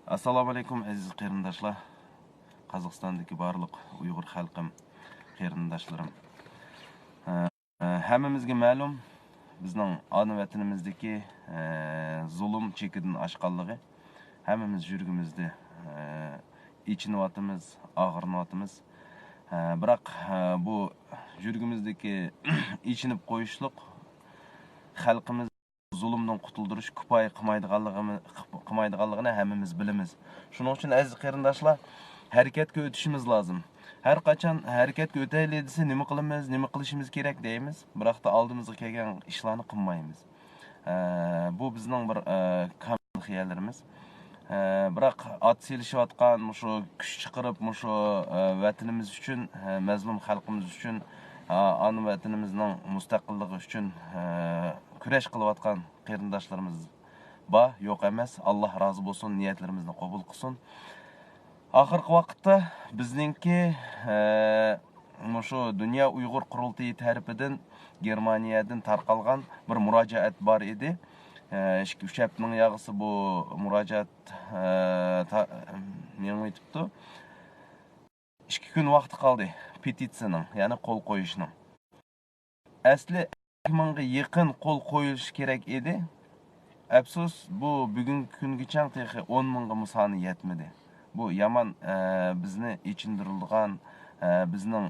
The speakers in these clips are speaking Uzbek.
Assalamu alaikum aziz qarindoshlar. Qozog'istondagi barliq Uyg'ur xalqim, qarindoshlarim. Hammamizga ma'lum, bizning ona vatanimizdagi zulm chekidan oshganligi hammamiz yurgimizda ichinyapmiz, og'rinyapmiz. Biroq bu yurgimizdagi ichinib qo'yishliq xalqimiz zulümden qutuldirish kifoya qilmaydiganligini hammamiz bilamiz. Shuning uchun aziz qarindoshlar, harakatga o'tishimiz lozim. Har qachon harakatga o'taylik desa, nima qilamiz, nima qilishimiz kerak deymiz, biroq da oldimizga kelgan ishlarni qilmaymiz. Bu bizning bir kamol xiyollarimiz. Biroq ot selishayotgan, shu kuch chiqarib, shu vatanimiz uchun, mazlum xalqimiz uchun, ana vatanimizning mustaqilligi uchun kurash qilayotgan qarindoshlarimiz bor, yo'q emas. Alloh rozi bo'lsin, niyatlarimizni qabul qilsin. Oxirgi vaqtda bizningki shu Dunyo Uyg'ur qurultiyi tarafidan Germaniyadan tarqalgan bir murojaat bor edi. 2-3 haftaning yog'isi bu murojaat men aytibdi. 2 kun vaqti qoldi petitsiyaning, ya'ni qo'l qo'yishning. Asli 1000 ga yaqin qo'l qo'yilishi kerak edi. Afsus, bu bugungi kungacha 10 mingga soni yetmadi. Bu yomon bizni ichindirilgan, bizning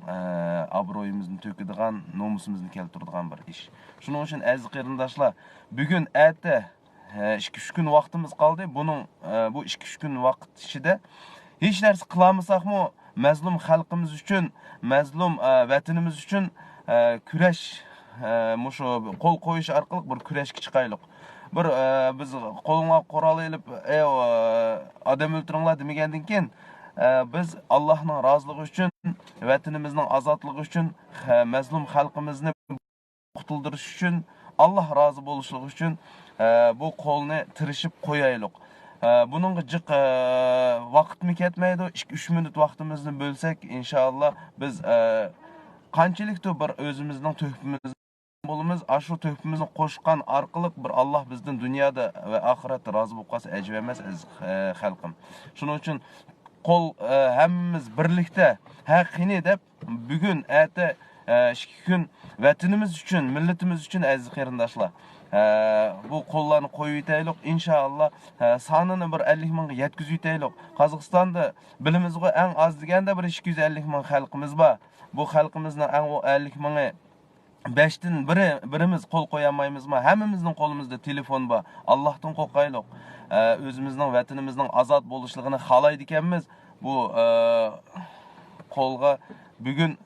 obro'yimizni to'kadigan, nomusimizni keltiradigan bir ish. Shuning uchun aziz qarindoshlar, bugun erta 2-3 kun vaqtimiz qoldi. Buning bu 2-3 kun vaqt ichida hech narsa qilmasakmi, mazlum xalqimiz uchun, mazlum vatanimiz uchun kurash, shu qo'l qo'yish orqali bir kurashga chiqaylik. Bir biz qo'lga qurol olib, odam o'ltiringlar demagandan keyin biz Allohning roziligi uchun, vatanimizning ozodligi uchun, mazlum xalqimizni qutuldirish uchun, Alloh rozi bo'lishligi uchun bu qo'lni tirishib qo'yaylik. Buningga jiq vaqtmi ketmaydi. 2-3 minut vaqtimizni bo'lsak, inshaalloh biz qanchalikdir bir o'zimizning tuhfimiz bo'lamiz. Shu tuhfimizni qo'shgan orqali bir Alloh bizdan dunyoda va oxiratda rozi bo'lib qolsa ajab emas aziz xalqim. Shuning uchun qo'l hammamiz birlikda haqqini deb bugun erta 2 kun vatanimiz uchun, millatimiz uchun aziz qarindoshlar, bu qo'llarni qo'yib yetaylik. Inshaalloh sonini bir 50 mingga yetkazib yetaylik. Qozog'istonda bilimizga eng oz deganda bir 250 ming xalqimiz bor. Bu xalqimizning eng 50 mingi 5dan birimiz qo'l qo'ya olmaymizmi? Hammamizning qo'limizda telefon bor. Allohdan qo'rqaylik. O'zimizning vatanimizning ozod bo'lishligini xohlaydi ekanmiz. Bu qo'lga bugun